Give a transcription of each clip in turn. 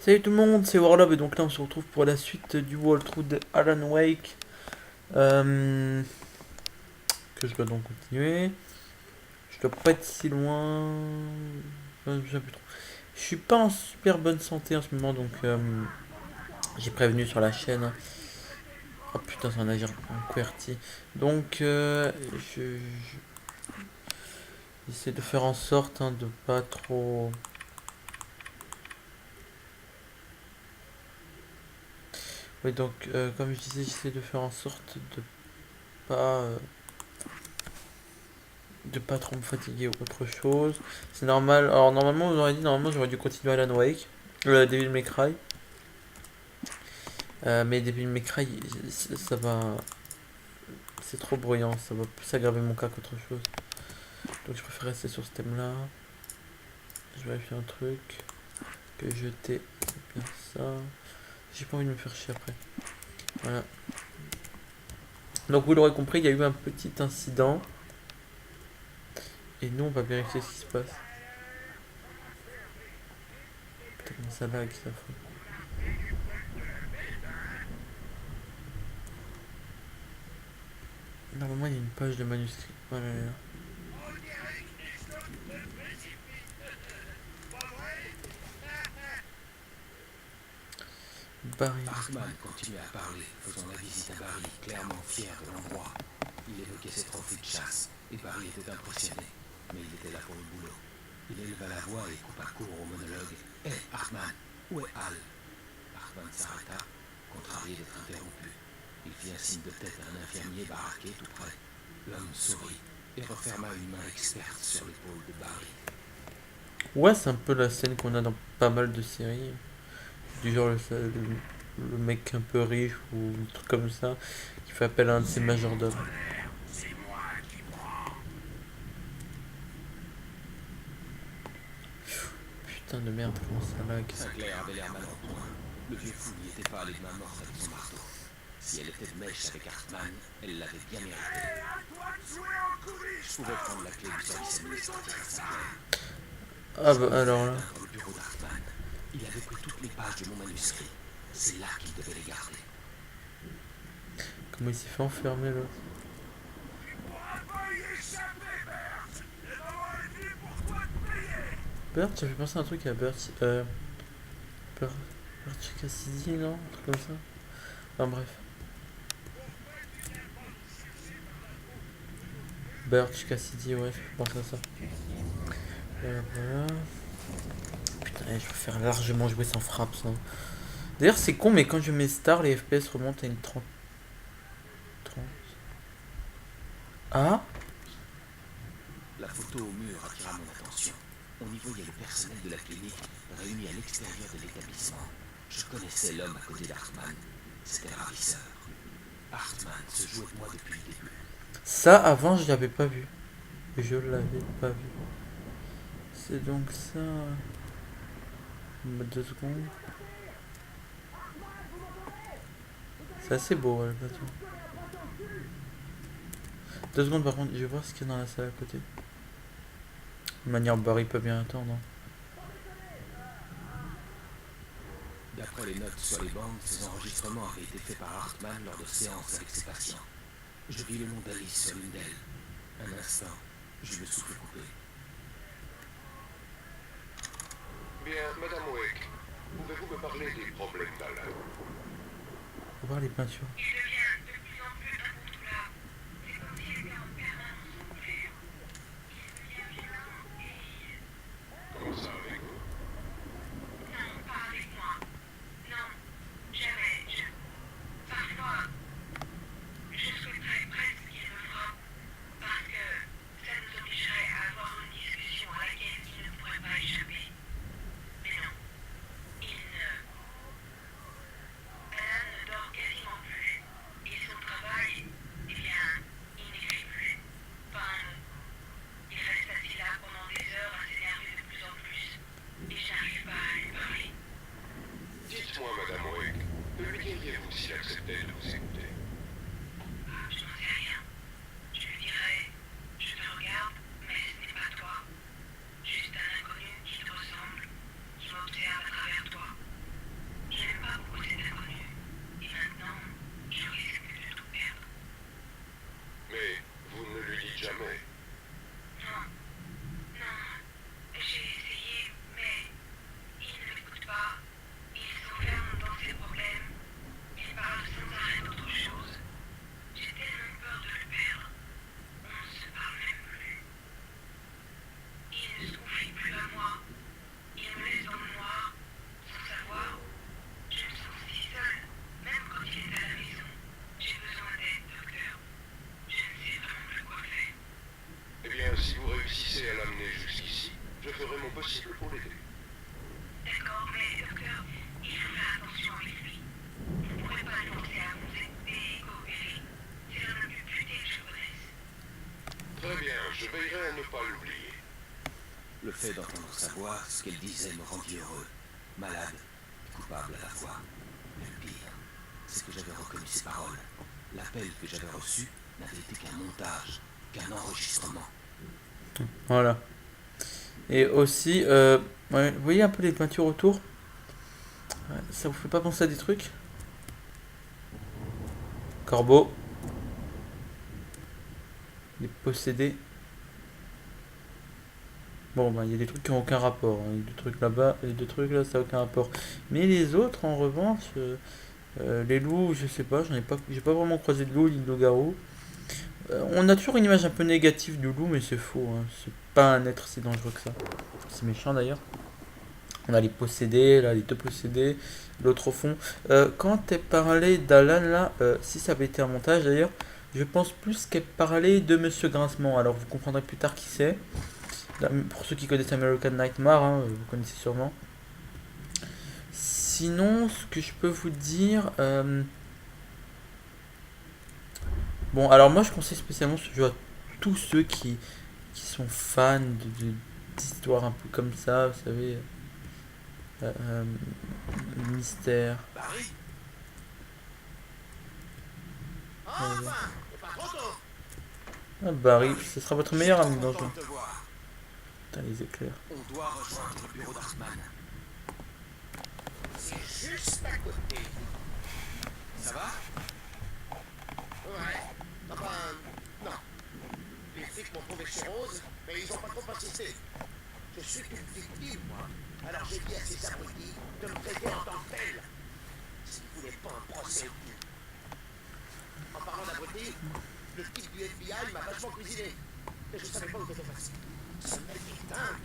Salut tout le monde, c'est Warlove et donc là on se retrouve pour la suite du walkthrough de Alan Wake que je dois donc continuer. Je dois pas être si loin. Je me souviens plus trop. Je suis pas en super bonne santé en ce moment donc j'ai prévenu sur la chaîne. Oh putain, ça en a un QWERTY. Donc j'essaie de faire en sorte de pas trop. Oui, donc comme je disais, j'essaie de faire en sorte pas. Euh, de pas trop me fatiguer ou autre chose. C'est normal. Alors normalement, vous auriez dit normalement j'aurais dû continuer Alan Wake, Devil May Cry. Mais Devil May Cry, ça va, c'est trop bruyant, ça va plus aggraver mon cas qu'autre chose. Donc je préfère rester sur ce thème-là. Je vais vérifier un truc que jeter, c'est bien ça. J'ai pas envie de me faire chier après. Voilà. Donc vous l'aurez compris, il y a eu un petit incident. Et nous, on va vérifier ce qui se passe. Putain, comment ça lag, ça fout. Normalement, il y a une page de manuscrit. Voilà, là. Barry. Hartman continuait à parler, faisant la visite à Barry, clairement fier de l'endroit. Il évoquait ses trophées de chasse, et Barry était impressionné. Mais il était là pour le boulot. Il éleva la voix et coupa court au monologue. « Hé, Hartman, où est Hal ?» Hartman s'arrêta, contrarié d'être interrompu. Il fit un signe de tête à un infirmier baraqué tout près. L'homme sourit et referma une main experte sur l'épaule de Barry. Ouais, c'est un peu la scène qu'on a dans pas mal de séries. Du genre le mec un peu riche ou un truc comme ça qui fait appel à un de ses majordomes. Putain de merde, comment ça lag. Sinclair avait l'air mal en point. Le vieux fou n'y était pas allé de main morte avec son marteau. Si elle était de mèche avec Hartman, elle l'avait bien mérité. Je pouvais prendre la clé du service administratif à Sinclair. Ah bah alors là. Dans le bureau d'Hartman, il avait pris toutes les pages de mon manuscrit. C'est là qu'il devait les garder. Comment il s'est fait enfermer là. Bert, ça fait penser à un truc à Bert. Bert, Bert Cassidy, non? Un truc comme ça. Enfin bref. Bert Cassidy, ouais, ça fait penser à ça. Voilà. Putain, je préfère largement jouer sans frappe ça. D'ailleurs, c'est con, mais quand je mets star, les FPS remontent à une 30. Ah? La photo au mur attira mon attention. On y voyait le personnel de la clinique réuni à l'extérieur de l'établissement. Je connaissais l'homme à côté d'Hartman. C'était ravisseur. Hartman se jouait de moi depuis le début. Ça, avant, je l'avais pas vu. Je l'avais pas vu. C'est donc ça. 2 secondes. C'est assez beau, ouais, le bâtiment. 2 secondes, par contre, je vais voir ce qu'il y a dans la salle à côté. De manière, Barry peut bien attendre. D'après les notes sur les bandes, ces enregistrements avaient été faits par Hartman lors de séances avec ses patients. Je vis le nom d'Alice sur l'une d'elles. Un instant, je me souffle coupé. Bien, Madame Wake, pouvez-vous me parler des problèmes d'Alain? Faut voir les peintures. Comment ça avec vous? Le fait d'entendre sa voix, ce qu'elle disait me rendit heureux. Malade, coupable à la fois. Mais le pire, c'est que j'avais reconnu ses paroles. L'appel que j'avais reçu n'avait été qu'un montage, qu'un enregistrement. Voilà. Et aussi, ouais, vous voyez un peu les peintures autour? Ouais, ça vous fait pas penser à des trucs? Corbeau. Les possédés. Bon, bah, il y a des trucs qui n'ont aucun rapport, hein. Les deux trucs là-bas, les deux trucs là, ça n'a aucun rapport. Mais les autres, en revanche, les loups, je sais pas, j'ai pas vraiment croisé de loup, ni de loup-garou. On a toujours une image un peu négative du loup, mais c'est faux, hein. C'est pas un être si dangereux que ça. C'est méchant d'ailleurs. On a les possédés, là, les deux possédés, l'autre au fond. Quand elle parlait d'Alan, là, si ça avait été un montage d'ailleurs, je pense plus qu'elle parlait de Monsieur Grincement. Alors vous comprendrez plus tard qui c'est. Là, pour ceux qui connaissent American Nightmare, hein, vous connaissez sûrement. Sinon, ce que je peux vous dire... Bon, alors moi je conseille spécialement ce jeu à tous ceux qui sont fans d'histoires un peu comme ça, vous savez. Euh, euh, Mystère. Barry? Ah, Barry, ce sera votre meilleur ami dans le jeu. Content de te voir. Putain, les éclairs. On doit rejoindre le bureau d'Hartman. C'est juste à côté. Ça va? Ouais. Enfin, non. Les flics m'ont trouvé chez Rose, mais ils ont pas trop insisté. Je suis une victime, moi. Alors j'ai dit à ces abrutis de me traiter en tant que tel. S'ils voulaient pas un procès au cul. En parlant d'abrutis, le type du FBI m'a vachement cuisiné. Et je savais pas où t'étais passé. Ce mec est dingue.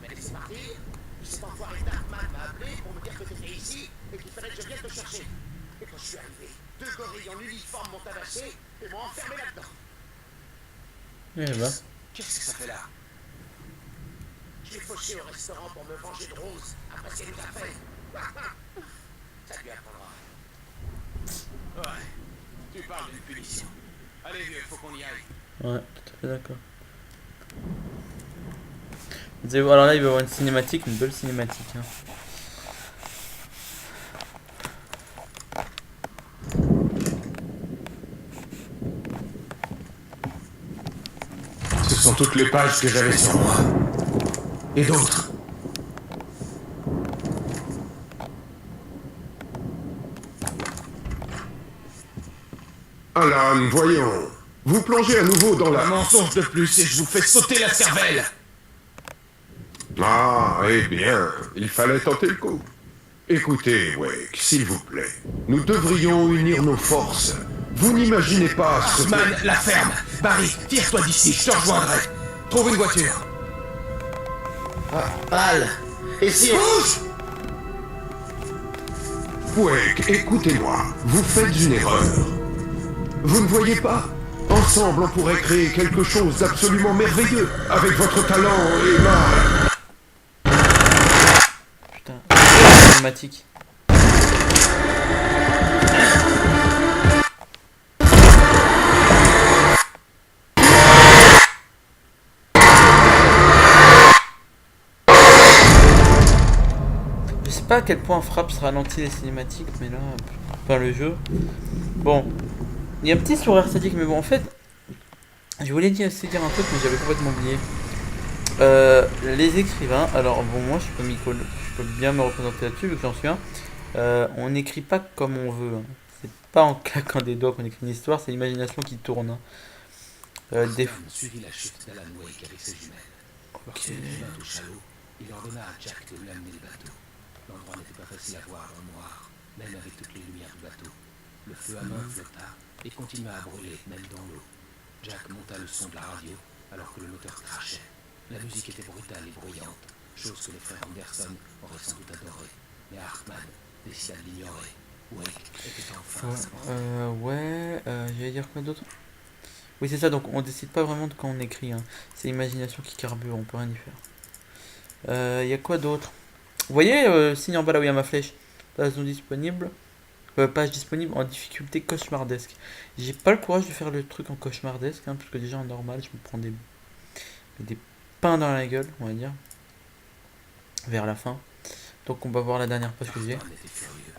Mais c'est parti. Cet enfoiré d'Hartman m'a appelé pour me dire que t'étais ici et qu'il fallait que je vienne te chercher. Et quand je suis arrivé, deux gorilles en uniforme m'ont tabassé et m'ont enfermé là-dedans. Eh ben. Qu'est-ce que ça fait là? J'ai fauché au restaurant pour me venger de Rose après ce qu'elle nous a fait. Ça lui apprendra. Ouais. Tu parles d'une punition. Allez vieux, faut qu'on y aille. Ouais, tout à fait d'accord. Vous allez voir, alors là, il va y avoir une cinématique, une belle cinématique. Hein. Ce sont toutes les pages que j'avais sur moi. Et d'autres. Alan, voyons. Vous plongez à nouveau dans Un la... mensonge de plus et je vous fais sauter la cervelle. Ah, eh bien, il fallait tenter le coup. Écoutez, Wake, s'il vous plaît. Nous devrions unir nos forces. Vous n'imaginez pas ce que... Hartman, la ferme. Barry, tire-toi d'ici, je te rejoindrai. Trouve une voiture. Al, et si on... Bouge! Wake, écoutez-moi. Vous faites une erreur. Vous ne voyez pas? Ensemble, on pourrait créer quelque chose d'absolument merveilleux. Avec votre talent et ma... Putain, la cinématique. Je sais pas à quel point Fraps ralentit les cinématiques, mais là, enfin le jeu. Bon, il y a un petit sourire sadique, mais bon, en fait, je voulais dire un truc, mais j'avais complètement oublié. Les écrivains, alors bon, moi je peux bien me représenter là-dessus, vu que j'en suis un. On n'écrit pas comme on veut, hein. C'est pas en claquant des doigts qu'on écrit une histoire, c'est l'imagination qui tourne, hein. Des... Hartman suivit la chute d'Alan Wake avec ses jumelles. Lorsque le chemin au chalot, il ordonna à Jack de lui amener le bateau. L'endroit n'était pas facile à voir dans le noir, même avec toutes les lumières du bateau. Le feu à main flotta et continua à brûler, même dans l'eau. Jack monta le son de la radio alors que le moteur crachait. La musique était brutale et bruyante, chose que les frères Anderson auraient sans doute adoré. Mais Hartman décida de l'ignorer. Wake était enfin à sa porte. Ouais, j'allais dire quoi d'autre? Oui, c'est ça, donc on décide pas vraiment de quand on écrit, hein. C'est l'imagination qui carbure, on peut rien y faire. Y a quoi d'autre? Vous voyez, signe en bas là où il y a ma flèche. Page non disponible. Page disponible en difficulté cauchemardesque. J'ai pas le courage de faire le truc en cauchemardesque, hein, parce que déjà en normal, je me prends des peint dans la gueule, on va dire. Vers la fin. Donc on va voir la dernière page que j'ai. Hartman était furieux.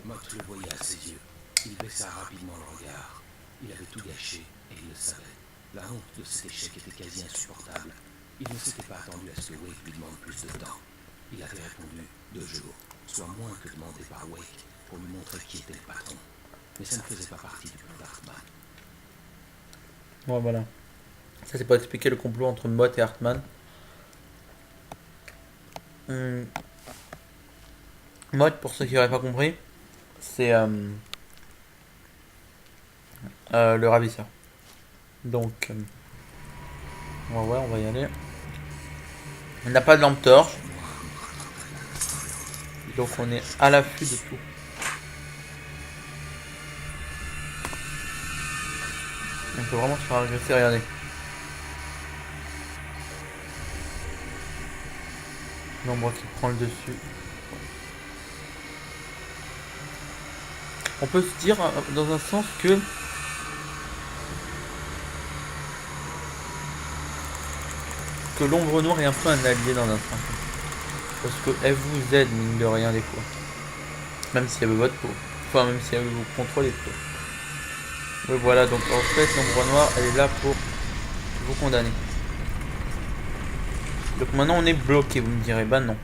Mott le voyait à ses yeux. Il baissa rapidement le regard. Il avait tout gâché et il le savait. La honte de cet échec était quasi insupportable. Il ne s'était pas attendu à ce que Wake lui demande plus de temps. Il avait répondu 2 jours, soit moins que demandé par Wake pour lui montrer qui était le patron. Mais ça ne faisait pas partie du plan d'Hartman. Ouais, voilà. Ça c'est pour expliquer le complot entre Mott et Hartman. Mott, pour ceux qui n'auraient pas compris, c'est le ravisseur. Donc, ouais, on va y aller. On n'a pas de lampe torche. Donc on est à l'affût de tout. On peut vraiment se faire agresser, regardez. L'ombre qui prend le dessus. On peut se dire dans un sens que l'ombre noire est un peu un allié dans un sens. Parce qu'elle vous aide mine de rien des fois. Même si elle veut votre peau. Enfin même si elle veut vous contrôler quoi. Oui voilà, donc en fait l'ombre noire elle est là pour vous condamner. Donc maintenant on est bloqué, vous me direz, bah non.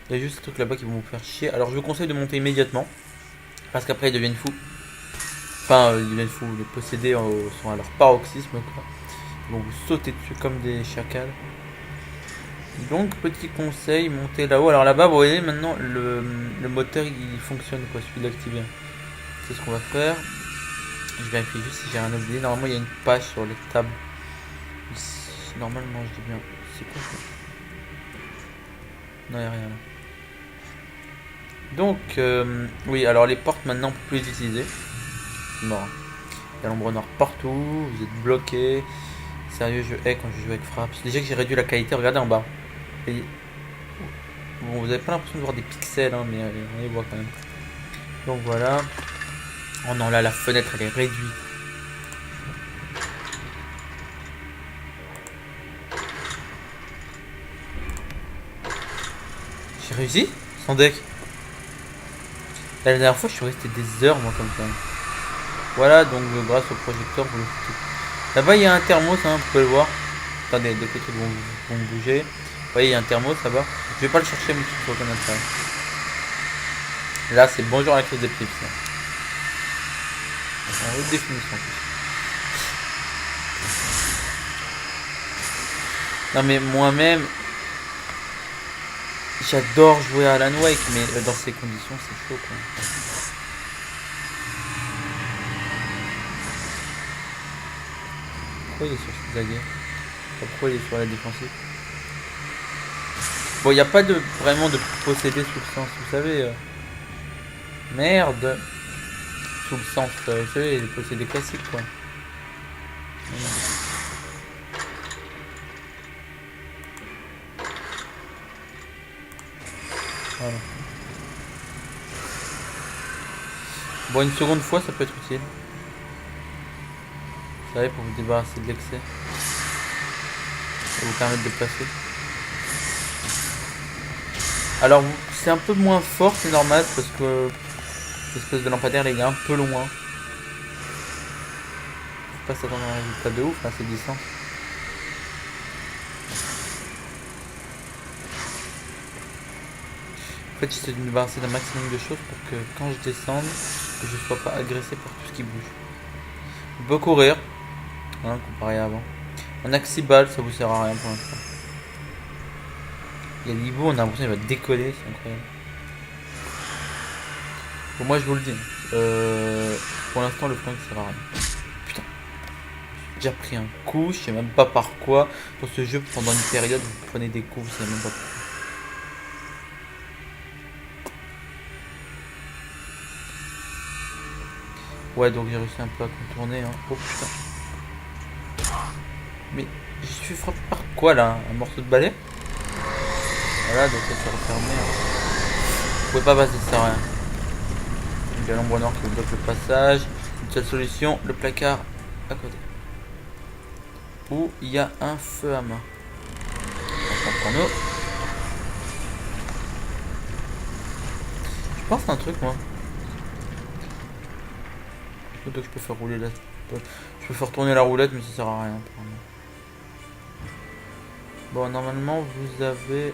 Il y a juste ce truc là-bas qui vont vous faire chier. Alors je vous conseille de monter immédiatement. Parce qu'après ils deviennent fous. Enfin ils deviennent fous, les possédés sont à leur paroxysme quoi. Ils vont vous sauter dessus comme des chacals. Donc petit conseil, montez là-haut. Alors là-bas vous voyez maintenant le moteur il fonctionne quoi, il suffit de l'activer. C'est ce qu'on va faire. Je vérifie juste si j'ai rien oublié. Normalement il y a une page sur les tables. Ici, normalement je dis bien. C'est quoi ça? Non, il n'y a rien là. Donc, oui, alors les portes maintenant on peut plus les utiliser. C'est mort. Il y a l'ombre noire partout, vous êtes bloqué. Sérieux, je hais quand je joue avec Frappe. Déjà que j'ai réduit la qualité, regardez en bas. Et... bon, vous avez pas l'impression de voir des pixels, hein, mais on les voit quand même. Donc voilà. Oh non, là la fenêtre elle est réduite. J'ai réussi sans deck. La dernière fois je suis resté des heures moi comme ça. Voilà donc grâce au projecteur vous le foutez. Là-bas il y a un thermos hein, vous pouvez le voir. Attendez, des côtés vont bouger. Vous voyez il y a un thermos là-bas. Je vais pas le chercher mais il faut connaître ça. Là c'est bonjour à la crise d'éclipse. En haute définition en plus. Non mais moi-même j'adore jouer à Alan Wake mais dans ces conditions c'est chaud quoi. Pourquoi il est sur Zagé? Pourquoi il est sur la défensive? Bon, il n'y a pas de vraiment de posséder sous le sens, vous savez. Merde. Sous le sens, vous savez, les possédés classiques quoi. Voilà. Bon, une seconde fois, ça peut être utile. Vous savez, pour vous débarrasser de l'excès. Ça vous permettre de passer. Alors, c'est un peu moins fort, c'est normal, parce que l'espèce de lampadaire, il est un peu loin. Faut pas s'attendre à un résultat de ouf, hein, c'est glissant. En fait, j'essaie de me débarrasser d'un maximum de choses pour que quand je descende, que je sois pas agressé par tout ce qui bouge. On peut courir, hein, comparé à avant. Un axibal, ça vous sert à rien pour l'instant. Il y a l'hibou, on a l'impression qu'il va décoller, c'est incroyable. Bon, moi je vous le dis, pour l'instant le flingue sert à rien. Putain, j'ai déjà pris un coup, je sais même pas par quoi. Dans ce jeu, pendant une période, vous prenez des coups, vous savez même pas pourquoi. Ouais, donc j'ai réussi un peu à contourner. Hein. Oh putain. Mais je suis frappé par quoi là? Un morceau de balai? Voilà, donc ça s'est refermé. Hein. Vous pouvez pas passer, ça sert à rien. Il y a l'ombre noire qui bloque le passage. Une seule solution, le placard à côté. Où il y a un feu à main. Porno. Je pense à un truc moi. Donc je peux faire rouler la... Je peux faire tourner la roulette mais ça sert à rien. Bon normalement vous avez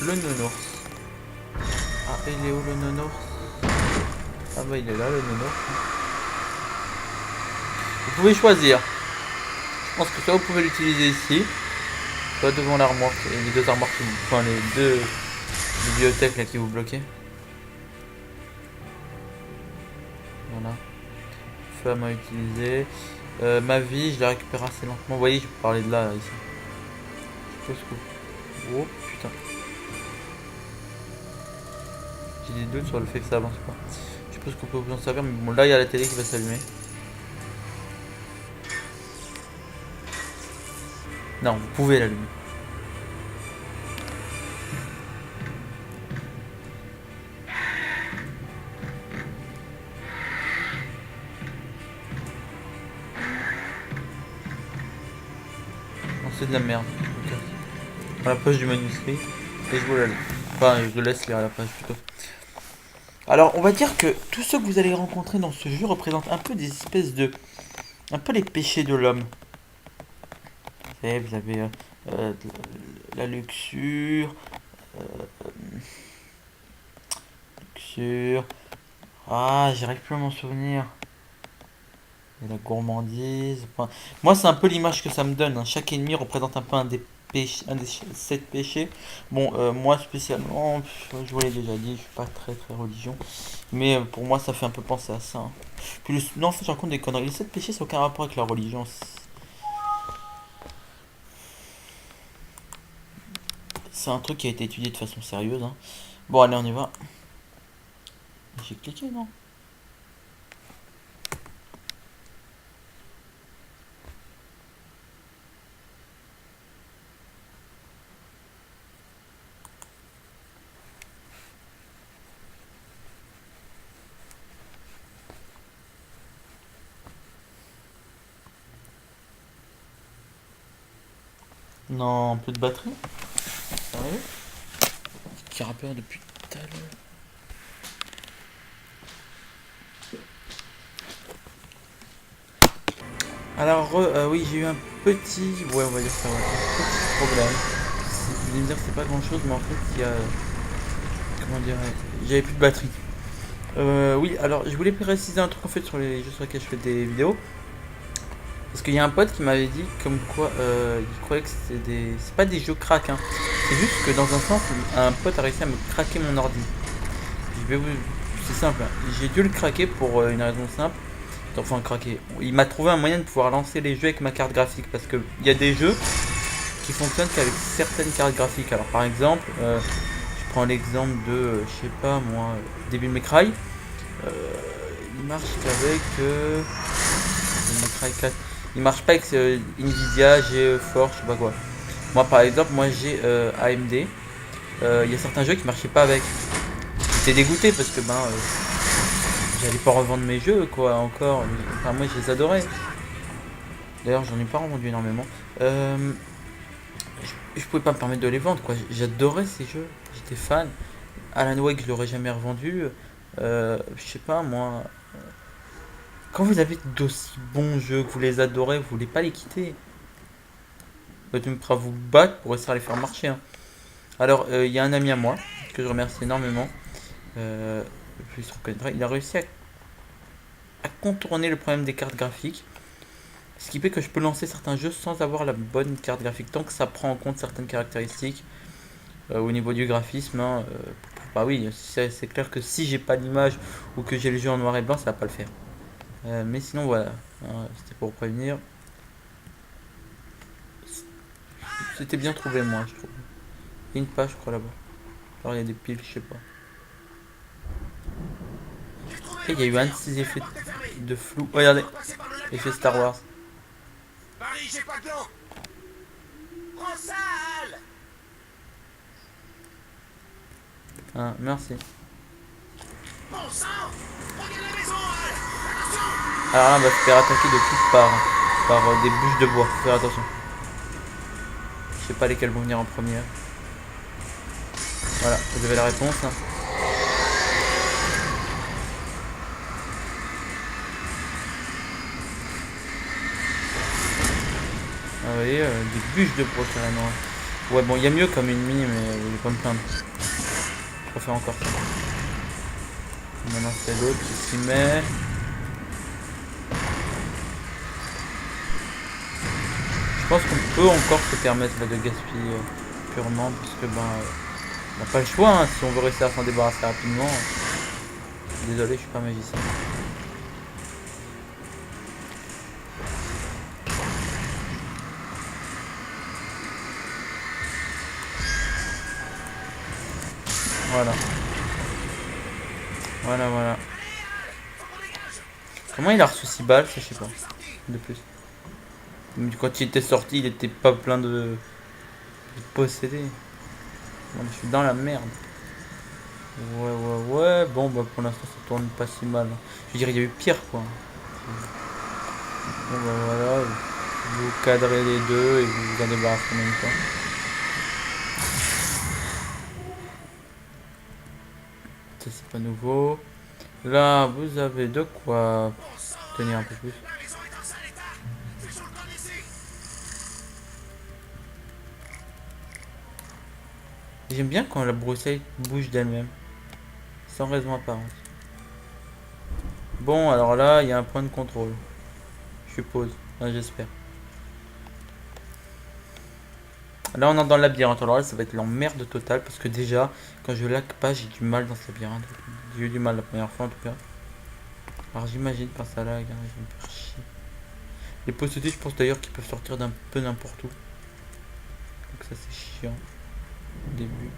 le nounours. Ah il est où le nounours? Ah bah il est là le nounours. Vous pouvez choisir. Je pense que soit vous pouvez l'utiliser ici, soit devant l'armoire. Les deux armoires qui vous... Enfin les deux bibliothèques là qui vous bloquaient. Voilà. Femme à utiliser. Ma vie, je la récupère assez lentement. Vous voyez, je peux parler de là, ici. Je suppose que... Oh putain. J'ai des doutes sur le fait que ça avance pas. Je suppose qu'on peut vous en servir, mais bon, là il y a la télé qui va s'allumer. Non, vous pouvez l'allumer. C'est de la merde. Okay. À la page du manuscrit. Et je vous la laisse. Enfin, je le laisse lire à la page plutôt. Alors, on va dire que tous ceux que vous allez rencontrer dans ce jeu représentent un peu des espèces de... Un peu les péchés de l'homme. Vous savez, vous avez la luxure. Luxure. Ah, j'arrive plus à m'en souvenir. Et la gourmandise. Enfin, moi, c'est un peu l'image que ça me donne. Hein. Chaque ennemi représente un peu un des péchés, un des 7 péchés. Bon, moi spécialement, je vous l'ai déjà dit, je suis pas très religion. Mais pour moi, ça fait un peu penser à ça. Hein. Puis non, en fait, je raconte des conneries. Les 7 péchés, ça n'a aucun rapport avec la religion. C'est un truc qui a été étudié de façon sérieuse. Hein. Bon, allez, on y va. J'ai cliqué, non? Non, plus de batterie. Sérieux? Qui rappeur depuis tout à l'heure. Alors, oui, j'ai eu un petit... Ouais, on va dire ça, ouais. Un petit problème. Vous allez me dire que c'est pas grand chose, mais en fait, il y a... Comment dire? J'avais plus de batterie. Oui, alors, je voulais préciser un truc en fait sur les jeux sur lesquels je fais des vidéos. Parce qu'il y a un pote qui m'avait dit comme quoi il croyait que c'était des... C'est pas des jeux crack, hein. C'est juste que dans un sens, un pote a réussi à me craquer mon ordi. Je vais vous... C'est simple, hein. J'ai dû le craquer pour une raison simple. Enfin, craquer. Il m'a trouvé un moyen de pouvoir lancer les jeux avec ma carte graphique. Parce qu'il y a des jeux qui fonctionnent qu'avec certaines cartes graphiques. Alors par exemple, je prends l'exemple de, je sais pas moi, Devil May Cry. Il marche qu'avec... Devil May Cry 4. Il marche pas avec Nvidia, GeForce, je sais pas quoi. Moi par exemple, moi j'ai AMD. Il y a certains jeux qui marchaient pas avec. J'étais dégoûté parce que ben j'allais pas revendre mes jeux quoi encore. Enfin moi je les adorais. D'ailleurs j'en ai pas revendu énormément. Je pouvais pas me permettre de les vendre quoi. J'adorais ces jeux. J'étais fan. Alan Wake je l'aurais jamais revendu. Je sais pas moi. Quand vous avez d'aussi bons jeux, que vous les adorez, vous voulez pas les quitter. Tu me feras vous battre pour essayer de les faire marcher. Hein. Alors, il y a un ami à moi, que je remercie énormément. Il se reconnaîtra. Il a réussi à contourner le problème des cartes graphiques. Ce qui fait que je peux lancer certains jeux sans avoir la bonne carte graphique. Tant que ça prend en compte certaines caractéristiques au niveau du graphisme. Hein, bah oui, c'est clair que si j'ai pas d'image ou que j'ai le jeu en noir et blanc, ça va pas le faire. Mais sinon voilà, c'était pour prévenir. C'était bien trouvé moi je trouve. Il y a une page je crois là-bas. Alors il y a des piles, je sais pas. Après il y a eu un de ces effets de flou. Oh, regardez, effet Star Wars. Paris, j'ai pas de l'eau. Prends ça, Al. Ah, merci. Bon sang, regarde la maison, Al. Attention. Alors là on va se faire attaquer de toutes parts par des bûches de bois, faut faire attention. Je sais pas lesquelles vont venir en première. Voilà, vous avez la réponse. Hein. Ah, vous voyez, des bûches de pro carrément. Ouais, bon, il y a mieux comme ennemi, mais je vais pas me plaindre. Je préfère encore ça. Maintenant, c'est l'autre qui s'y met. Je pense qu'on peut encore se permettre là, de gaspiller purement, parce que on n'a pas le choix hein, si on veut réussir à s'en débarrasser rapidement. Désolé, je suis pas magicien. Voilà. Voilà. Comment il a reçu 6 balles, ça je sais pas. De plus. Quand il était sorti, il était pas plein de possédés. Bon, je suis dans la merde. Ouais. Bon, bah pour l'instant, ça tourne pas si mal. Je veux dire, il y a eu pire, quoi. Bon, bah voilà. Vous cadrez les deux et vous vous en débarrassez en même temps. Ça, c'est pas nouveau. Là, vous avez de quoi tenir un peu plus. J'aime bien quand la broussaille bouge d'elle-même. Sans raison apparente. Bon, alors là, il y a un point de contrôle. Je suppose. Enfin, j'espère. Là, on est dans le labyrinthe. Alors là, ça va être l'emmerde totale. Parce que déjà, quand je lag pas, j'ai du mal dans ce labyrinthe. J'ai eu du mal la première fois en tout cas. Alors j'imagine quand ça lag, hein, je vais me faire chier. Les possédés, je pense d'ailleurs qu'ils peuvent sortir d'un peu n'importe où. Donc ça, c'est chiant. Au début.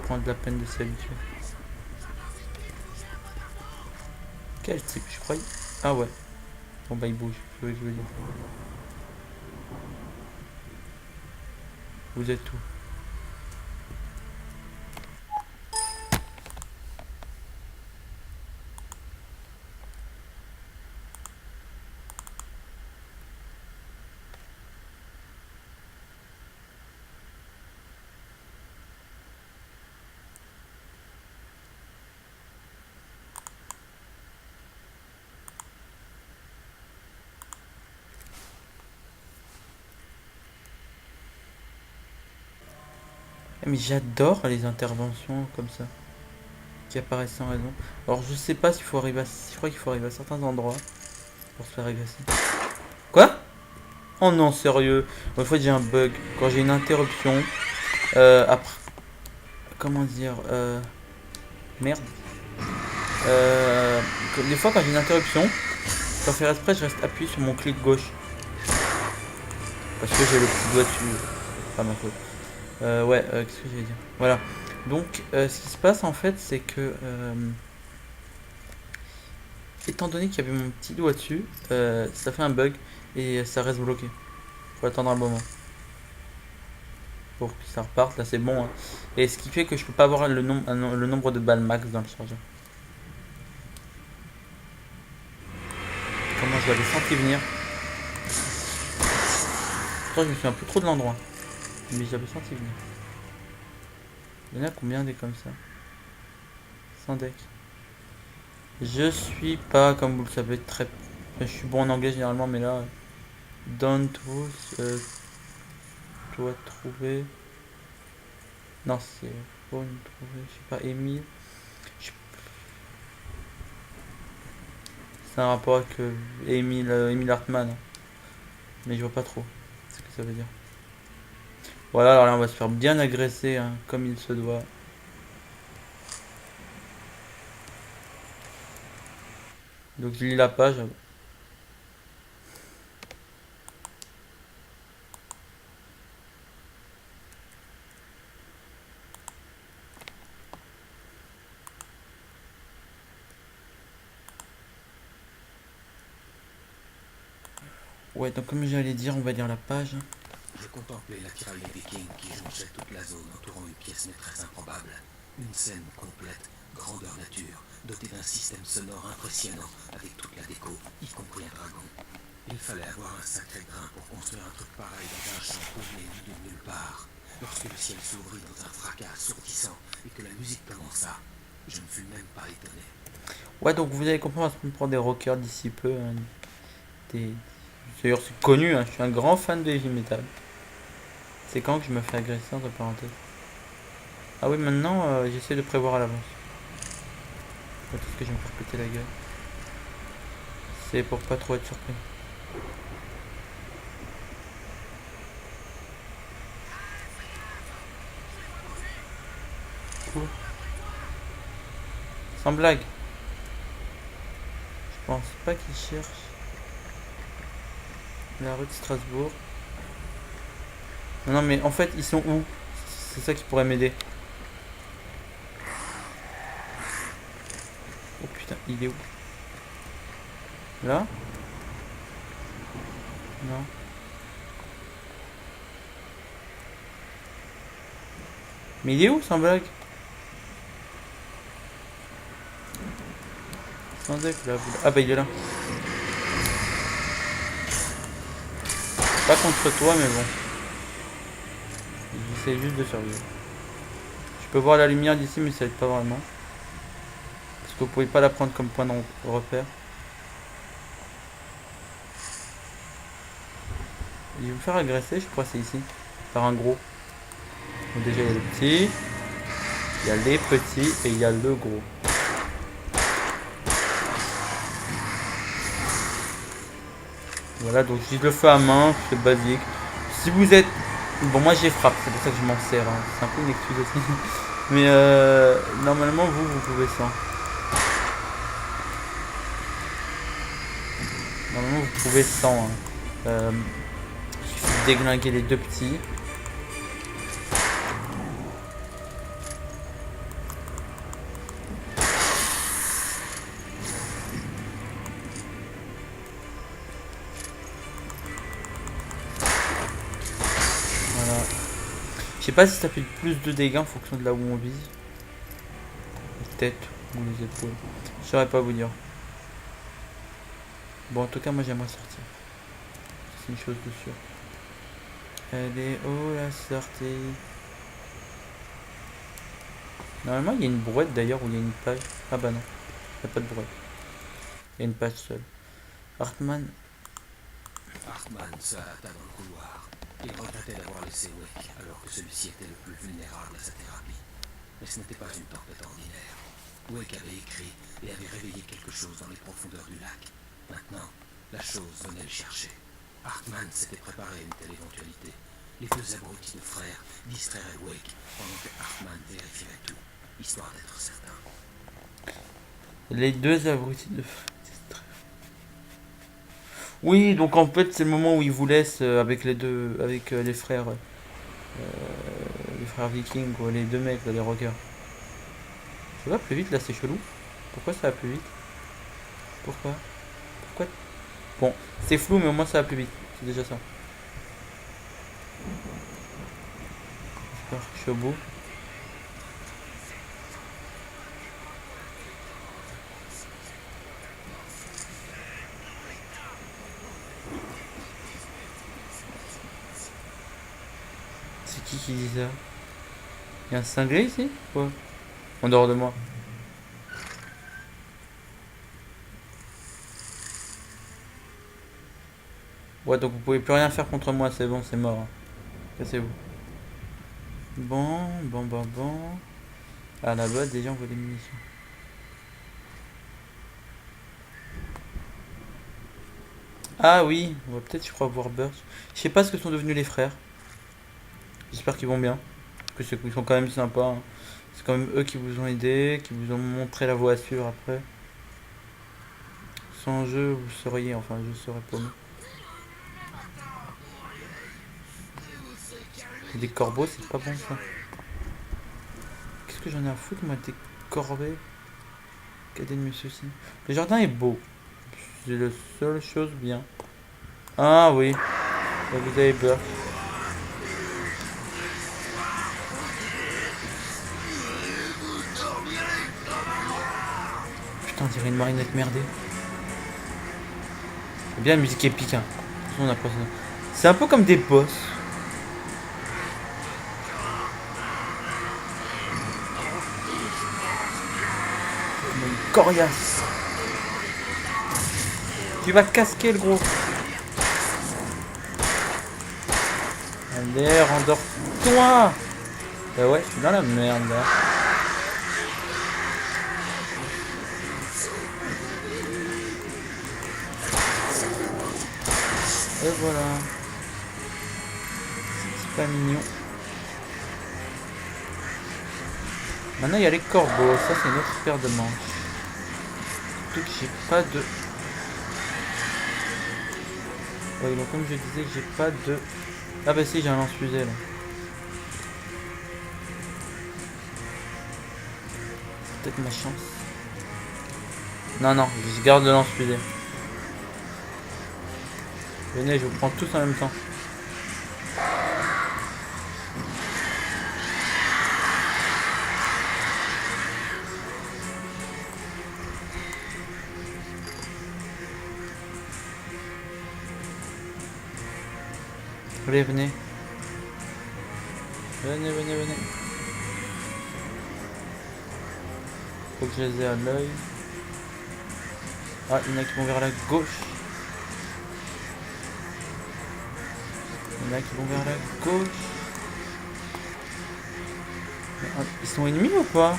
Prendre de la peine de s'y habituer. Quel type, je croyais. Ah ouais. Bon bah il bouge, je veux dire. Vous êtes où? Mais j'adore les interventions comme ça. Qui apparaissent sans raison. Alors je sais pas s'il faut arriver à... Je crois qu'il faut arriver à certains endroits. Pour se faire agresser. Quoi? Oh non, sérieux. Une fois j'ai un bug. Quand j'ai une interruption. Après... Comment dire merde. Des fois quand j'ai une interruption. Sans faire exprès, je reste appuyé sur mon clic gauche. Parce que j'ai le petit doigt dessus. Pas ma faute. Qu'est-ce que j'allais dire? Voilà. Donc, ce qui se passe en fait, c'est que étant donné qu'il y avait mon petit doigt dessus, ça fait un bug et ça reste bloqué. Faut attendre un moment pour que ça reparte. Là, c'est bon. Hein. Et ce qui fait que je peux pas avoir le nombre de balles max dans le chargeur. Comment je l'avais senti venir? Pourtant, je me suis un peu trop de l'endroit, mais j'avais senti venir. Il y en a combien des comme ça? 100 deck. Je suis pas, comme vous le savez, très... Je suis bon en anglais généralement, mais là... Don't dois trouver... Non, c'est... Faut trouver... Je sais pas, Emile... C'est un rapport avec Emile Hartman. Mais je vois pas trop ce que ça veut dire. Voilà, alors là on va se faire bien agresser, hein, comme il se doit. Donc je lis la page. Ouais, donc comme j'allais dire, on va lire la page. Je contemplais l'attirail des Vikings qui jonchait toute la zone entourant une pièce maîtresse improbable. Une scène complète, grandeur nature, dotée d'un système sonore impressionnant, avec toute la déco, y compris un dragon. Il fallait avoir un sacré grain pour construire un truc pareil dans un champ paumé de nulle part. Lorsque le ciel s'ouvrit dans un fracas assourdissant et que la musique commença, je ne fus même pas étonné. Ouais, donc vous allez comprendre, on va se prendre des rockers d'ici peu. Hein, des... D'ailleurs, c'est connu, hein, je suis un grand fan de heavy metal. C'est quand que je me fais agresser, entre parenthèses. Ah oui, maintenant, j'essaie de prévoir à l'avance. Tout ce que je vais me faire péter la gueule. C'est pour pas trop être surpris. Cool. Sans blague. Je pense pas qu'ils cherchent la rue de Strasbourg. Non, mais en fait, ils sont où? C'est ça qui pourrait m'aider. Oh putain, il est où? Là? Non. Mais il est où, sans blague? Sans deck, là. Ah bah il est là. Pas contre toi, mais bon. J'essaie juste de survivre. Je peux voir la lumière d'ici, mais ça aide pas vraiment. Parce que vous pouvez pas la prendre comme point de repère. Il va me faire agresser, je crois, c'est ici. Par un gros. Donc déjà, il y a le petit. Il y a les petits et il y a le gros. Voilà, donc je le fais à main, c'est basique. Si vous êtes... Bon, moi j'ai frappe, c'est pour ça que je m'en sers. Hein. C'est un peu une excuse aussi. Mais normalement, vous pouvez sans. Normalement, vous pouvez sans. Hein. Il suffit de déglinguer les deux petits. Voilà. Je sais pas si ça fait plus de dégâts en fonction de là où on vise. Les têtes ou les épaules. Je saurais pas vous dire. Bon, en tout cas, moi j'aimerais sortir. C'est une chose de sûre. Elle est où la sortie? Normalement, il y a une brouette d'ailleurs où il y a une page. Ah bah non, il n'y a pas de brouette. Il y a une page seule. Hartman. Hartman se hâta dans le couloir. Il regrettait d'avoir laissé Wake alors que celui-ci était le plus vulnérable à sa thérapie. Mais ce n'était pas une tempête ordinaire. Wake avait écrit et avait réveillé quelque chose dans les profondeurs du lac. Maintenant, la chose venait le chercher. Hartman s'était préparé à une telle éventualité. Les deux abrutis de frères distrairaient Wake pendant que Hartman vérifierait tout, histoire d'être certain. Les deux abrutis de... Oui, donc en fait, c'est le moment où il vous laisse avec les deux... Avec les frères... les frères vikings, quoi, les deux mecs, là, les rockers. Ça va plus vite, là, c'est chelou. Pourquoi ça va plus vite? Pourquoi? Bon, c'est flou, mais au moins ça va plus vite. C'est déjà ça. J'espère que je suis au bout. C'est qui dit ça? Il y a un cinglé ici? Quoi? En dehors de moi. Ouais, donc vous pouvez plus rien faire contre moi, c'est bon, c'est mort. Hein. Cassez-vous. Bon. Ah là-bas, déjà on voit des munitions. Ah oui, on va peut-être, je crois, voir Burst. Je sais pas ce que sont devenus les frères. J'espère qu'ils vont bien. Parce que ils sont quand même sympas. Hein. C'est quand même eux qui vous ont aidé, qui vous ont montré la voie à suivre après. Sans jeu, vous seriez, enfin, je serais pas nous. Et des corbeaux, c'est pas bon ça. Qu'est-ce que j'en ai à foutre, moi, des corbeaux? Cadet de mes soucis. Le jardin est beau. C'est la seule chose bien. Ah oui. Là, vous avez peur. Putain, on dirait une marionnette merdée. C'est bien la musique épique. Hein. On a pas ça. C'est un peu comme des boss. coriace. Tu vas casquer le gros. Allez, rendors-toi. Bah ouais, je suis dans la merde là. Et voilà. C'est pas mignon. Maintenant il y a les corbeaux, ça c'est une autre paire de manches. Surtout que j'ai pas de... Ouais, donc comme je disais, j'ai pas de... Ah bah si, j'ai un lance-fusée là. C'est peut-être ma chance. Non, non, je garde le lance-fusée. Venez, je vous prends tous en même temps. Allez, venez. Venez, venez, venez. Faut que je les ai à l'œil. Ah, il y en a qui vont vers la gauche. Il y en a qui vont vers la gauche. Ils sont ennemis ou pas?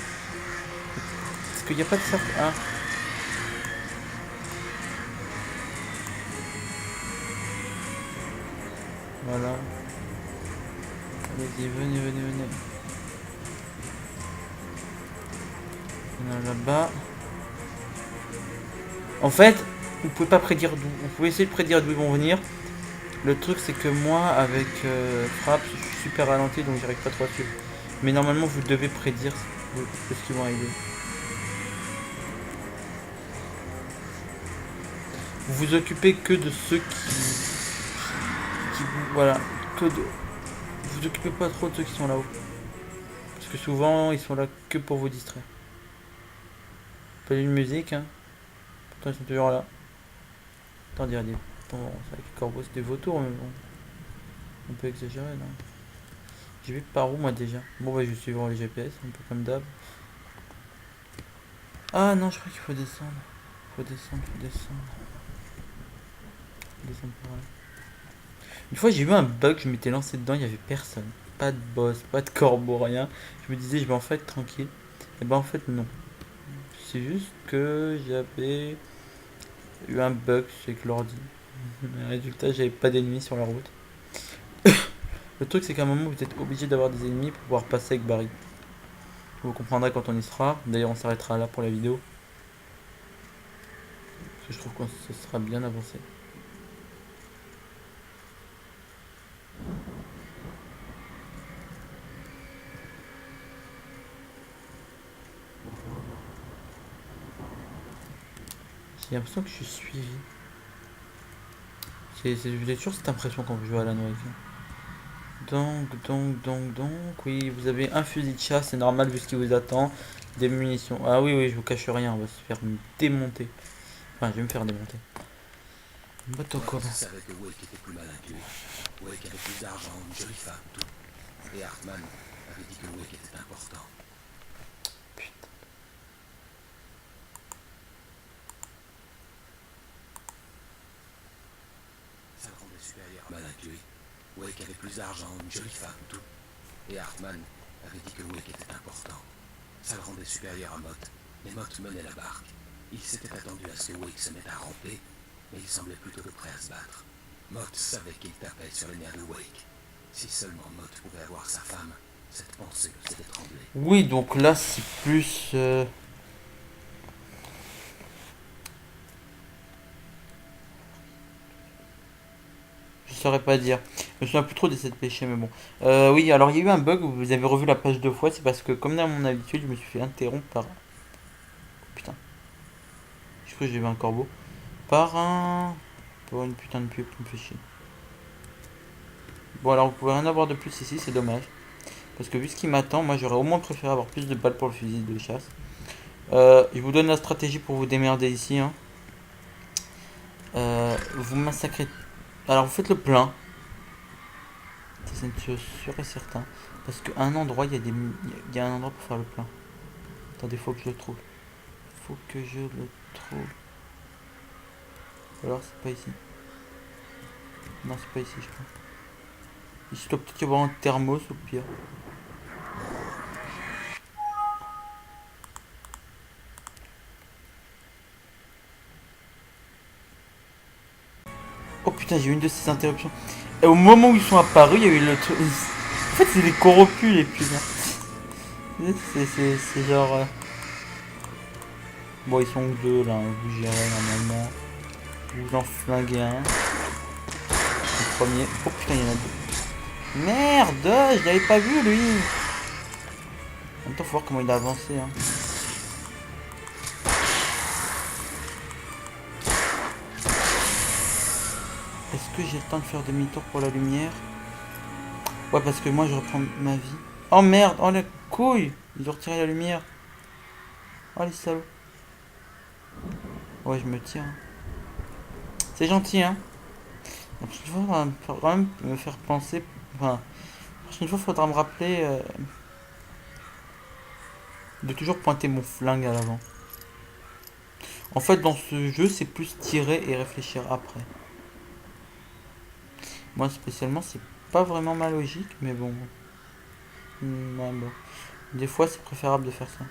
Est-ce qu'il n'y a pas de cercle? Ah. Voilà. Allez-y, venez, venez, venez. Il y en a là-bas. En fait, vous pouvez pas prédire d'où. Vous pouvez essayer de prédire d'où ils vont venir. Le truc, c'est que moi, avec frappe, je suis super ralenti, donc j'arrive pas trop à suivre. Mais normalement, vous devez prédire ce qu'ils vont arriver. Vous vous occupez que de ceux qui vous... Voilà. Que de... Vous vous occupez pas trop de ceux qui sont là-haut. Parce que souvent, ils sont là que pour vous distraire. Pas une musique, hein. Pourtant, ils sont toujours là. Attendez, regardez. Bon, c'est vrai que les corbeaux, c'est des vautours, mais bon. Un peu exagéré, là. J'y vais par où, moi, déjà? Bon, bah, je vais suivre les GPS, un peu comme d'hab. Ah, non, je crois qu'il faut descendre. Faut descendre, faut descendre. Faut descendre par là. Une fois, j'ai eu un bug, je m'étais lancé dedans, il n'y avait personne. Pas de boss, pas de corbeau, rien. Je me disais, je vais en fait être tranquille. Et ben, en fait, non. C'est juste que j'avais eu un bug avec l'ordi. Résultat, j'avais pas d'ennemis sur la route. Le truc, c'est qu'à un moment, vous êtes obligé d'avoir des ennemis pour pouvoir passer avec Barry. Vous comprendrez quand on y sera. D'ailleurs, on s'arrêtera là pour la vidéo. Parce que je trouve que ça sera bien avancé. J'ai l'impression que je suis suivi. J'ai toujours cette impression quand vous jouez à la noix. Donc, oui, vous avez un fusil de chasse, c'est normal vu ce qui vous attend. Des munitions. Ah oui, oui, je vous cache rien, on va se faire démonter. Enfin, je vais me faire démonter. Motoko savait que Wake était plus malin que lui. Wake avait plus d'argent, une jolie femme, tout. Et Hartman avait dit que Wake était important. Putain. Ça le rendait supérieur malin que lui. Wake avait plus d'argent, une jolie femme, tout. Et Hartman avait dit que Wake était important. Ça le rendait supérieur à Mott. Mais Mott menait la barque. Il s'était attendu à ce que Wake se mette à ramper, mais il semblait plutôt prêt à se battre. Mott savait qu'il tapait sur les nerfs de Wake. Si seulement Mott pouvait avoir sa femme, cette pensée le faisait trembler. Oui, donc là, c'est plus... Je saurais pas dire. Je me souviens plus trop des 7 péchés, mais bon. Oui, alors il y a eu un bug où vous avez revu la page 2 fois. C'est parce que, comme dans mon habitude, je me suis fait interrompre par... Putain. Je crois que j'ai vu un corbeau. Par un... Pour une putain de pub qui me fait chier. Bon, alors vous pouvez rien avoir de plus ici, c'est dommage. Parce que vu ce qui m'attend, moi j'aurais au moins préféré avoir plus de balles pour le fusil de chasse. Je vous donne la stratégie pour vous démerder ici. Hein. Vous massacrez... Alors vous faites le plein. C'est sûr et certain. Parce qu'à un endroit, il y a un endroit pour faire le plein. Attendez, faut que je le trouve. faut que je le trouve. Ou alors c'est pas ici. Non, c'est pas ici, je crois. Ici, il doit peut-être y avoir un thermos au pire. Oh putain, j'ai eu une de ces interruptions. Et au moment où ils sont apparus, il y a eu le truc. En fait, c'est des corrompus les putains. C'est genre. Bon, ils sont deux là, vous gérez normalement. Vous en flinguez un. Le premier. Oh putain, il y en a deux. Merde, je l'avais pas vu lui. En même temps, faut voir comment il a avancé. Hein. Est-ce que j'ai le temps de faire demi-tour pour la lumière? Ouais, parce que moi je reprends ma vie. Oh merde, oh la couille. Ils ont retiré la lumière. Oh les salauds. Ouais, je me tire. C'est gentil, hein. La prochaine fois, il va quand même me faire penser. Enfin, la prochaine fois, il faudra me rappeler de toujours pointer mon flingue à l'avant. En fait, dans ce jeu, c'est plus tirer et réfléchir après. Moi, spécialement, c'est pas vraiment ma logique, mais bon. Ouais, bon. Des fois, c'est préférable de faire ça.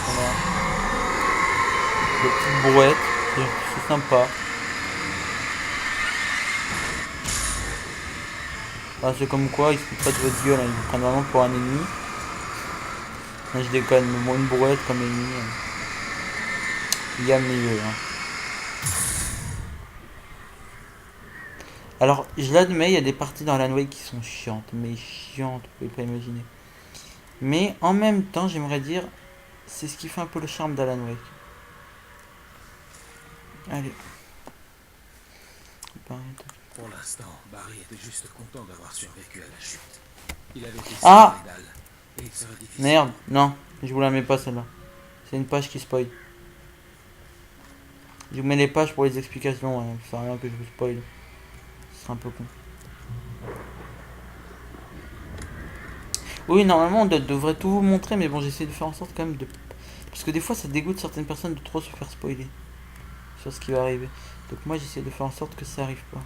Voilà. Des petites brouettes, c'est sympa. Ah, c'est comme quoi, ils se foutent pas de votre gueule, hein. Ils vous prennent vraiment pour un ennemi. Non, je déconne, mais bon, une brouette comme ennemi, il y a mieux. Hein. Alors, je l'admets, il y a des parties dans Alan Wake qui sont chiantes, mais chiantes, vous pouvez pas imaginer. Mais en même temps, j'aimerais dire, c'est ce qui fait un peu le charme d'Alan Wake. Allez. Pour l'instant, Barry était juste content d'avoir survécu à la chute. Il avait été Ah sans médaille, et il serait difficile. Merde, non, je vous la mets pas celle-là. C'est une page qui spoil. Je vous mets les pages pour les explications, hein. Ça sert à rien que je vous spoil. Ce serait un peu con. Oui, normalement on devrait tout vous montrer, mais bon, j'essaie de faire en sorte quand même de... Parce que des fois ça dégoûte certaines personnes de trop se faire spoiler sur ce qui va arriver. Donc moi j'essaie de faire en sorte que ça arrive pas.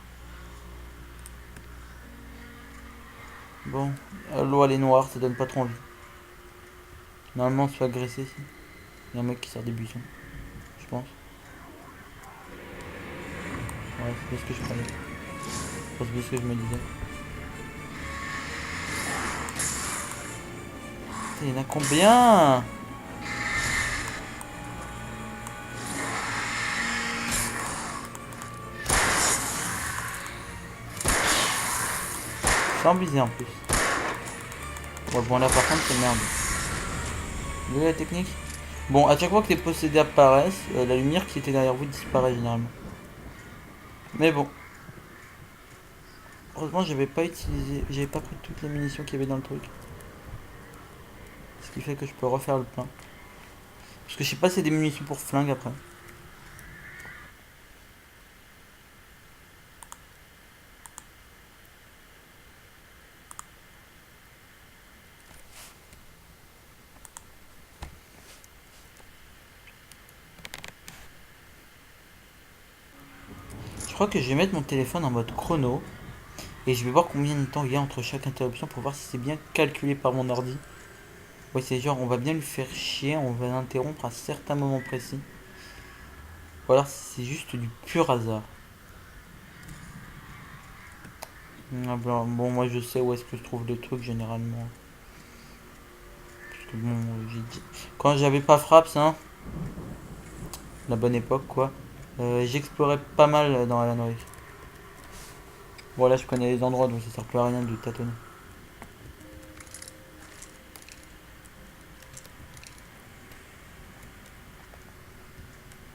Bon, l'eau elle est noire, ça donne pas trop envie. Normalement on se fait agresser ici. Il y a un mec qui sort des buissons. Je pense. Ouais, c'est bien ce que je croyais. C'est bien ce que je me disais. Il y en a combien? Sans viser en plus. Ouais, bon là par contre c'est merde. Vous voyez la technique? Bon, à chaque fois que les possédés apparaissent, la lumière qui était derrière vous disparaît généralement. Mais bon. Heureusement j'avais pas utilisé. J'avais pas pris toutes les munitions qu'il y avait dans le truc. Ce qui fait que je peux refaire le plein. Parce que je sais pas si c'est des munitions pour flingue après. Je crois que je vais mettre mon téléphone en mode chrono. Et je vais voir combien de temps il y a entre chaque interruption pour voir si c'est bien calculé par mon ordi. Ouais, c'est genre on va bien lui faire chier, on va l'interrompre à certains moments précis. Ou alors c'est juste du pur hasard. Ah ben, bon, moi je sais où est-ce que je trouve les trucs généralement. Parce que bon, j'ai dit... Quand j'avais pas Fraps, hein, la bonne époque quoi, j'explorais pas mal dans Alan Wake. Voilà, je connais les endroits donc ça sert plus à rien de tâtonner.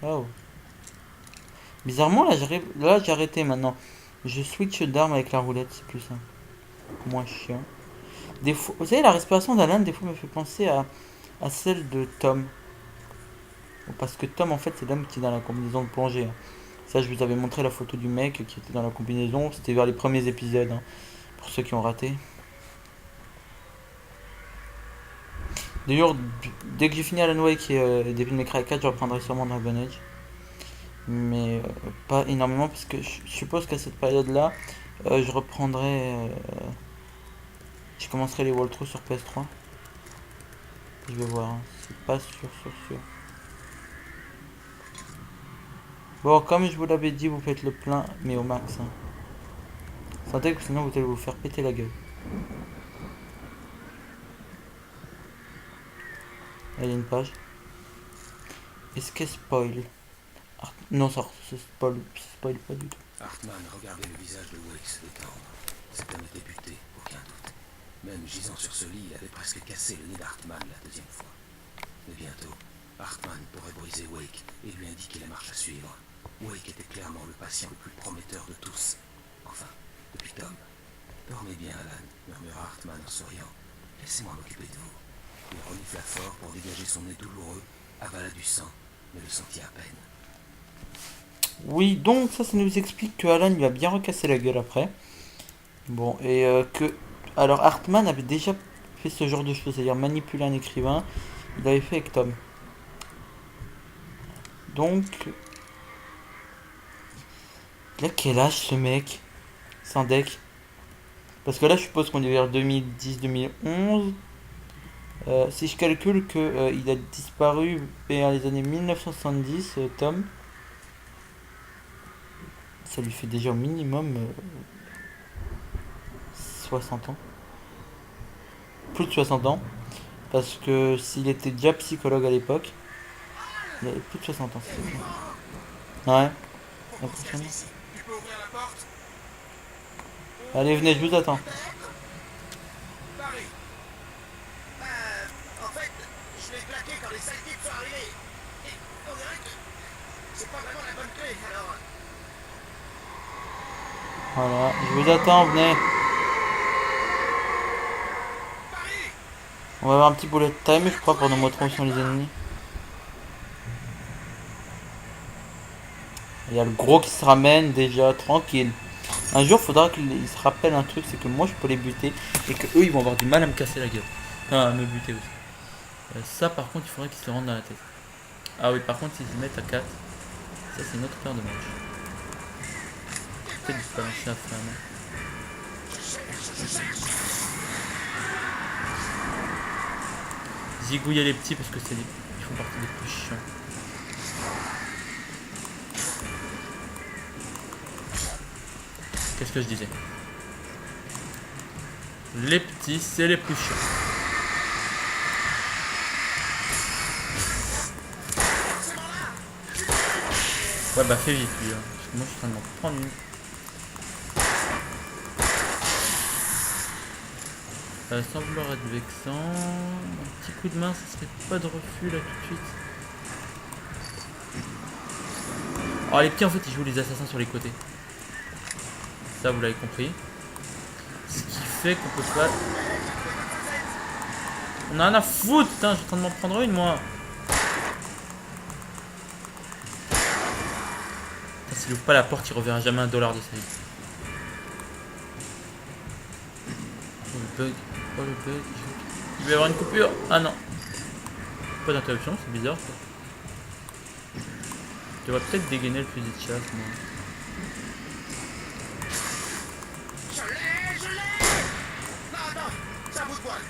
Oh. Bizarrement là j'arrive. Là j'ai arrêté maintenant. Je switch d'arme avec la roulette, c'est plus simple. Moins chiant. Des fois, vous savez, la respiration d'Alan, des fois, me fait penser à celle de Tom. Parce que Tom, en fait, c'est l'homme qui est dans la combinaison de plongée. Hein. Ça, je vous avais montré la photo du mec qui était dans la combinaison. C'était vers les premiers épisodes, hein, pour ceux qui ont raté. D'ailleurs, dès que j'ai fini Alan Wake et Devil May Cry 4, je reprendrai sûrement Dragon Age. Mais pas énormément parce que je suppose qu'à cette période-là, je reprendrai... je commencerai les walkthroughs sur PS3. Je vais voir, hein. C'est pas sûr. Bon, comme je vous l'avais dit, vous faites le plein, mais au max. Hein. Sentez que sinon vous allez vous faire péter la gueule. Là, il y a une page. Est-ce qu'elle spoil? Non, ça spoil pas du tout. Hartmann regardait le visage de Wake se détendre. Cet homme était buté, aucun doute. Même gisant sur ce lit, il avait presque cassé le nez d'Hartmann la deuxième fois. Mais bientôt, Hartmann pourrait briser Wake et lui indiquer la marche à suivre. Wake était clairement le patient le plus prometteur de tous. Enfin, depuis Tom. Dormez bien, Alan, murmura Hartmann en souriant. Laissez-moi m'occuper de vous. Il renifla fort pour dégager son nez douloureux, avala du sang, mais le sentit à peine. Oui, donc ça nous explique que Alan lui a bien recassé la gueule après. Bon, et que... Alors Hartmann avait déjà fait ce genre de choses, c'est-à-dire manipuler un écrivain. Il l'avait fait avec Tom. Donc... Il a quel âge ce mec? Sans deck. Parce que là je suppose qu'on est vers 2010-2011. Si je calcule que il a disparu vers les années 1970, Tom, ça lui fait déjà au minimum 60 ans. Plus de 60 ans. Parce que s'il était déjà psychologue à l'époque, il avait plus de 60 ans. Ouais. Impressionnant. Tu peux ouvrir la porte? Allez, venez, je vous attends. Paris. En fait, je l'ai claqué quand les sales types sont arrivés. Et on dirait que c'est pas vraiment la bonne clé, alors... Voilà, je vous attends, venez. Paris! On va avoir un petit bullet time, je crois, pour nous montrer où sont les ennemis. Il y a le gros qui se ramène déjà, tranquille. Un jour, faudra qu'ils se rappellent un truc, c'est que moi je peux les buter et que eux ils vont avoir du mal à me casser la gueule. Enfin, à me buter aussi. Ça, par contre, il faudrait qu'ils se rendent dans la tête. Ah oui, par contre, s'ils se mettent à 4, ça c'est une autre paire de manches. Peut-être balancer la flamme. Zigouiller les petits parce que c'est ils font partie des plus chiants. Qu'est-ce que je disais? Les petits, c'est les plus chiants. Ouais, bah fais vite lui. Hein. Parce que moi je suis en train de m'en prendre une. Sans vouloir être vexant. Un petit coup de main, ça serait pas de refus là tout de suite. Alors les petits en fait ils jouent les assassins sur les côtés. Ça vous l'avez compris. Ce qui fait qu'on peut pas... On a rien à foutre, putain, je suis en train de m'en prendre une moi. S'il ouvre pas la porte, il reverra jamais $1 de sa vie. Oh le bug, oh le bug. Il va y avoir une coupure. Ah non. Pas d'interruption, c'est bizarre ça. Je devrais peut-être dégainer le fusil de chasse moi. Je l'ai! Non, attends, c'est un bout de poil.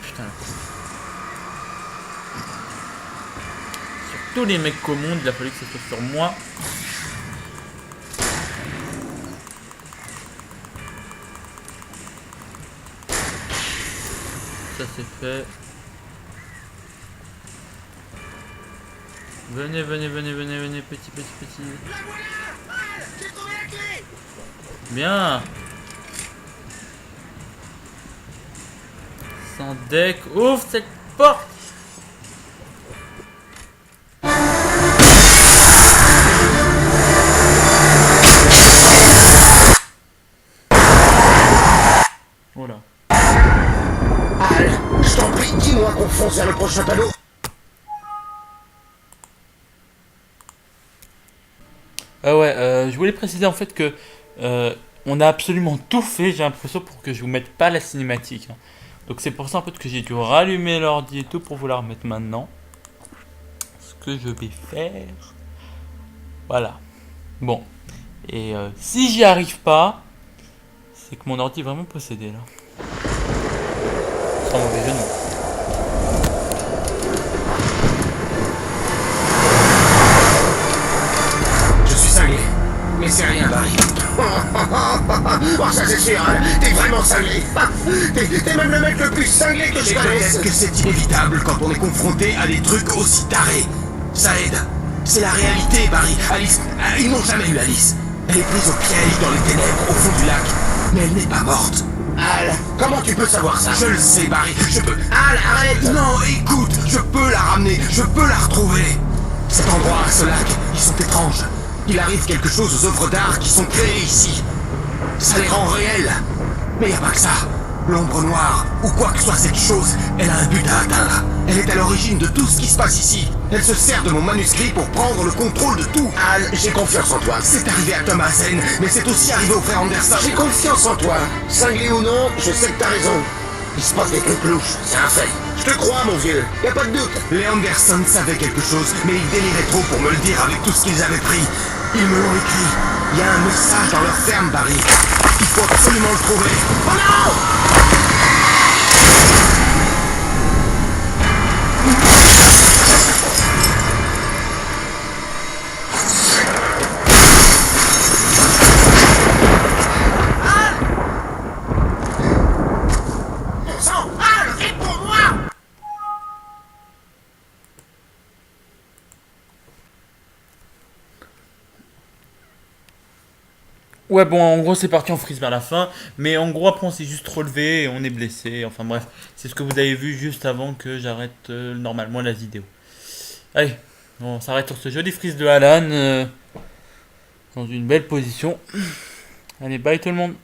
Putain. Sur tous les mecs qu'au monde, il a fallu que ça soit sur moi. Ça c'est fait. Venez, petit. La voilà! J'ai trouvé la clé! Bien. Sans deck, ouvre cette porte. Oh là. Al, je t'en prie, dis-moi qu'on fonce vers le prochain panneau. Ah ouais, je voulais préciser en fait que on a absolument tout fait, j'ai l'impression, pour que je vous mette pas la cinématique. Hein. Donc c'est pour ça en fait que j'ai dû rallumer l'ordi et tout pour vous la remettre maintenant. Ce que je vais faire. Voilà. Bon. Et si j'y arrive pas, c'est que mon ordi est vraiment possédé là. Sans mauvais jeu de mots. Je suis cinglé. Mais c'est rien, Barry. Oh, ça c'est sûr, hein. T'es vraiment cinglé. T'es même le mec le plus cinglé que je Et connaisse. peut-être que c'est inévitable quand on est confronté à des trucs aussi tarés. Ça aide. C'est la réalité, Barry. Alice... Ils n'ont jamais eu Alice. Elle est prise au piège dans les ténèbres, au fond du lac. Mais elle n'est pas morte. Al, comment tu peux savoir ça? Je le sais, Barry. Je peux... Al, arrête. Non, écoute, je peux la ramener. Je peux la retrouver. Cet endroit, ce lac, ils sont étranges. Il arrive quelque chose aux œuvres d'art qui sont créées ici. Ça les rend réelles. Mais y a pas que ça. L'ombre noire, ou quoi que soit cette chose, elle a un but à atteindre. Elle est à l'origine de tout ce qui se passe ici. Elle se sert de mon manuscrit pour prendre le contrôle de tout. Al, j'ai confiance en toi. C'est arrivé à Thomasen, mais c'est aussi arrivé au frère Anderson. J'ai confiance en toi. Cinglé ou non, je sais que t'as raison. Il se passe des trucs louches, c'est un fait. Je te crois, mon vieux. Y a pas de doute. Les Anderson savaient quelque chose, mais ils déliraient trop pour me le dire avec tout ce qu'ils avaient pris. Ils me l'ont écrit. Il y a un message dans leur ferme, Barry. Il faut absolument le trouver. Oh non! Bon sang, Al, réponds-moi! Ouais, bon, en gros, c'est parti en freeze vers la fin. Mais en gros, après, on s'est juste relevé et on est blessé. Enfin, bref, c'est ce que vous avez vu juste avant que j'arrête normalement la vidéo. Allez, on s'arrête sur ce joli freeze de Alan. Dans une belle position. Allez, bye tout le monde.